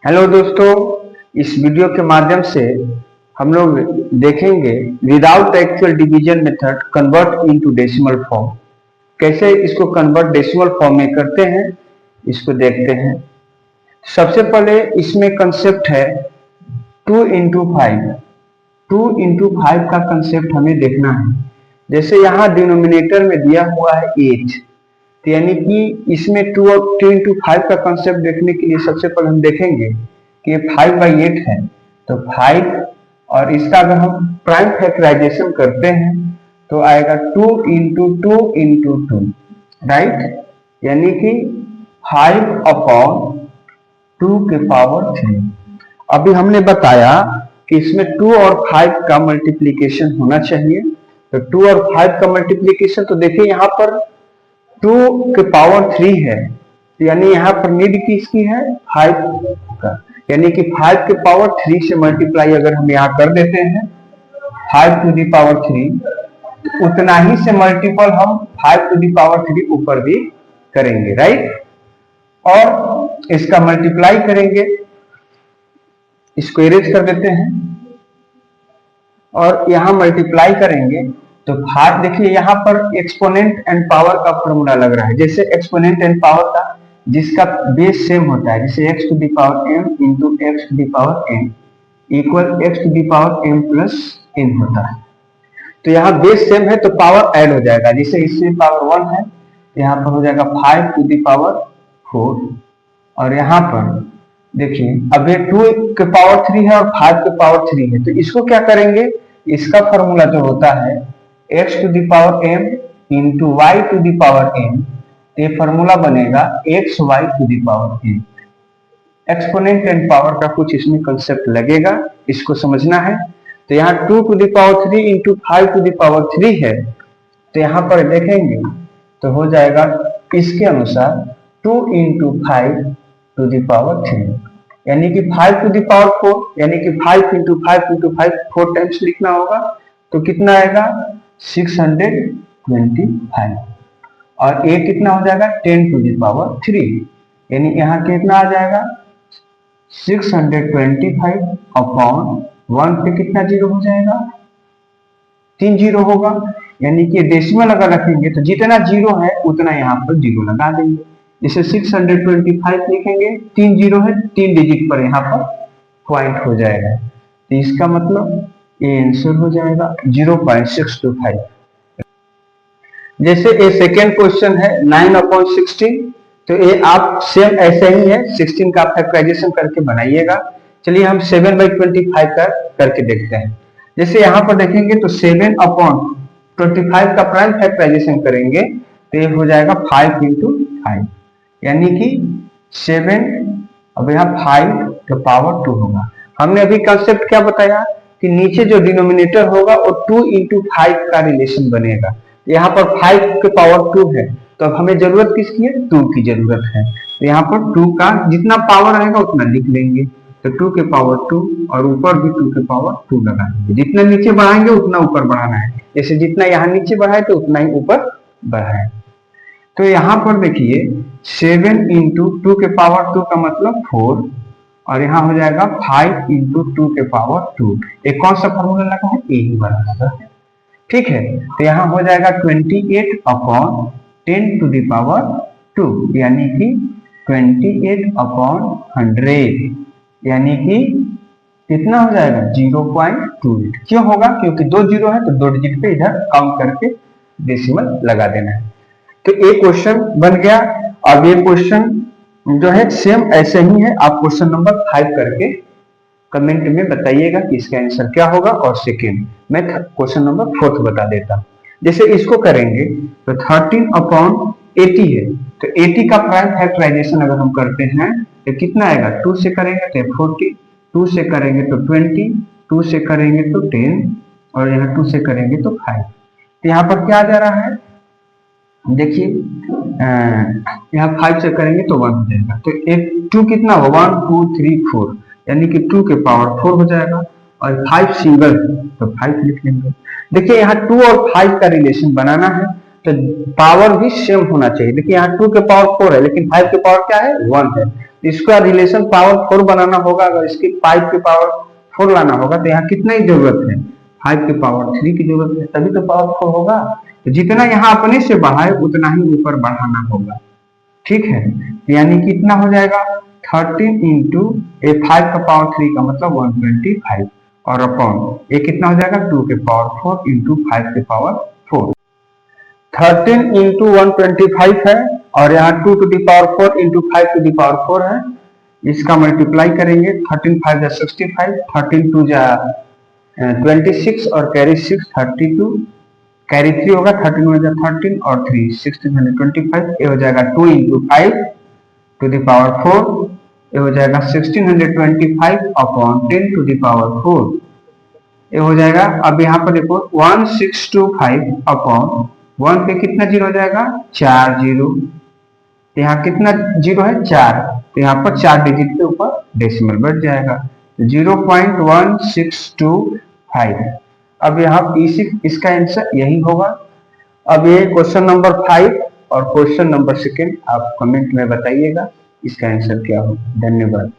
Hello दोस्तों, इस video के माध्यम से हम लोग देखेंगे without actual division method convert into decimal form. कैसे इसको कन्वर्ट डेसिमल फॉर्म में करते हैं इसको देखते हैं। सबसे पहले इसमें कंसेप्ट है 2 इंटू 5। 2 इंटू 5 का कंसेप्ट हमें देखना है। जैसे यहाँ डिनोमिनेटर में दिया हुआ है 8, तो यानी कि इसमें 2 इंटू 5 का कंसेप्ट देखने के लिए सबसे पहले हम देखेंगे कि ये 5/8 है, तो 5 और इसका अगर हम प्राइम फैक्टराइजेशन करते हैं तो आएगा 2 इंटू 2 इंटू 2, राइट, यानी कि 5/2 के पावर 3। अभी हमने बताया कि इसमें 2 और 5 का मल्टीप्लीकेशन होना चाहिए, तो 2 और 5 का मल्टीप्लीकेशन, तो देखिए यहाँ पर 2 के पावर 3 है, यानी यहाँ पर नीड किसकी है 5 का, यानी कि 5 के पावर 3 से मल्टीप्लाई अगर हम यहाँ कर देते हैं 5 टू दी पावर 3, तो उतना ही से मल्टीपल हम 5 टू दी पावर 3 ऊपर भी करेंगे, राइट, और इसका मल्टीप्लाई करेंगे, इसको इरेज कर देते हैं और यहाँ मल्टीप्लाई करेंगे तो 5। देखिए यहाँ पर एक्सपोनेंट एंड पावर का फॉर्मूला लग रहा है, जैसे एक्सपोनेंट एंड पावर का जिसका बेस सेम होता है, जैसे x to the power m into x to the power n equal x to the power m plus n होता है। तो यहाँ बेस सेम है तो पावर ऐड हो जाएगा, जैसे इससे पावर 1 है, यहाँ पर हो जाएगा 5 टू दी पावर 4, और यहाँ पर देखिए अब ये 2 के पावर 3 है और 5 के पावर 3 है, तो इसको क्या करेंगे, इसका फॉर्मूला जो होता है x to the power m into y to the power n, ये फॉर्मूला बनेगा xy to the power n। Exponent and power का कुछ इसमें कंसेप्ट लगेगा, इसको समझना है। तो यहाँ 2 to the power 3 into 5 to the power 3 है, तो यहाँ पर देखेंगे तो हो जाएगा इसके अनुसार 2 इंटू 5 टू दी पावर 3, यानी कि 5 टू दी पावर 4, यानी कि 5 इंटू 5 इंटू 5 4 टाइम्स लिखना होगा, तो कितना आएगा 625, और ये कितना हो जाएगा 10 टू दी पावर 3, यानी यहाँ कितना आ जाएगा 625/1 पे कितना जीरो हो जाएगा 3 जीरो होगा, यानी कि डेसिमल अगर रखेंगे तो जितना जीरो है उतना यहाँ पर जीरो लगा देंगे, जैसे 625 लिखेंगे 3 जीरो है, 3 डिजिट पर यहाँ पर पॉइंट हो जाएगा, तो इसका मतलब ये आंसर हो जाएगा 0.625। जैसे ये सेकेंड क्वेश्चन है 9/16, तो ये आप सेम ऐसे ही है, 16 का फैक्टराइजेशन करके बनाइएगा। चलिए हम 7/25 का करके देखते हैं। जैसे यहाँ पर देखेंगे तो 7/25 का प्राइम फैक्टराइजेशन करेंगे तो ये हो जाएगा 5 इंटू 5, यानी कि 7, अब यहाँ 5 का पावर 2 होगा। हमने अभी कंसेप्ट क्या बताया कि नीचे जो डिनोमिनेटर होगा वो 2 इंटू 5 का रिलेशन बनेगा। यहाँ पर 5 के पावर 2 है, तो अब हमें जरूरत किसकी है 2 की जरूरत है, तो यहाँ पर 2 का जितना पावर आएगा उतना लिख लेंगे, तो 2 के पावर 2 और ऊपर भी 2 के पावर 2 लगा देंगे, जितना नीचे बढ़ाएंगे उतना ऊपर बढ़ाना है, जैसे जितना यहाँ नीचे बढ़ाए तो उतना ही ऊपर बढ़ाए। तो यहाँ पर देखिए 7 इंटू 2 के पावर 2 का मतलब 4, और यहाँ हो जाएगा 5 इंटू 2 के पावर 2, एक कौन सा फॉर्मूला लगा है यही वाला लगा है, ठीक है। तो यहाँ हो जाएगा 28/10 टू दी पावर 2, यानी कि 28/100, यानी कि कितना हो जाएगा 0.28। क्यों होगा, क्योंकि 2 जीरो है तो 2 डिजिट पे इधर काउंट करके डेसिमल लगा देना है। तो एक क्वेश्चन बन गया। अब ये क्वेश्चन जो है सेम ऐसे ही है, आप क्वेश्चन नंबर 5 करके कमेंट में बताइएगा कि इसका आंसर क्या होगा। और सेकेंड मैं क्वेश्चन नंबर 4 बता देता हूं। जैसे इसको करेंगे तो 13/80 है, तो 80 का प्राइम फैक्टराइजेशन अगर हम करते हैं तो कितना आएगा, 2 से करेंगे तो 40, 2 से करेंगे तो 20, 2 से करेंगे तो 10, और यहाँ 2 से करेंगे तो 5। तो यहाँ पर क्या जा रहा है देखिए, यहाँ 5 से करेंगे तो 1 हो जाएगा, तो एक 2 कितना हो 1 2 3 4, यानी कि 2 के पावर 4 हो जाएगा, और 5 सिंगल तो 5 लिख लेंगे। देखिए यहाँ 2 और 5 का रिलेशन बनाना है तो पावर भी सेम होना चाहिए। देखिए यहाँ 2 के पावर 4 है लेकिन 5 के पावर क्या है 1 है, इसका रिलेशन पावर 4 बनाना होगा, अगर इसकी 5 की पावर 4 लाना होगा तो यहाँ कितना ही जरूरत है, 5 की पावर 3 की जरूरत है, तभी तो पावर 4 होगा। तो जितना यहाँ अपने से बढ़ा है उतना ही ऊपर बढ़ाना होगा, ठीक है। यानी कितना हो जाएगा 13 इंटू 5 का पावर 3 का मतलब 125 और अपॉन ये कितना हो जाएगा 2 के पावर 4 इंटू 5 के पावर 4। 13 इंटू 125 है और यहाँ 2 to the power 4 into 5 to the power 4 है। इसका मल्टीप्लाई करेंगे 13 5 जा 65, 13 2 जा 26 और कैरी 6 32, कैरी 3 होगा 13 1 जा 13 और 3 1625। ये हो जाएगा 2 इंटू 5 टू दी पावर 4, ये हो जाएगा 1625 अपॉन 10 टू दी पावर 4, ये हो जाएगा। अब यहाँ पर देखो 1625 अपॉन 1 पे कितना जीरो हो जाएगा 4 जीरो, यहाँ कितना जीरो है 4, तो यहाँ पर 4 डिजिट के ऊपर डेसिमल बढ़ जाएगा 0.1625। अब यहाँ इसका आंसर यही होगा। अब ये क्वेश्चन नंबर 5 और क्वेश्चन नंबर 2 आप कमेंट में बताइएगा इसका आंसर क्या होगा। धन्यवाद।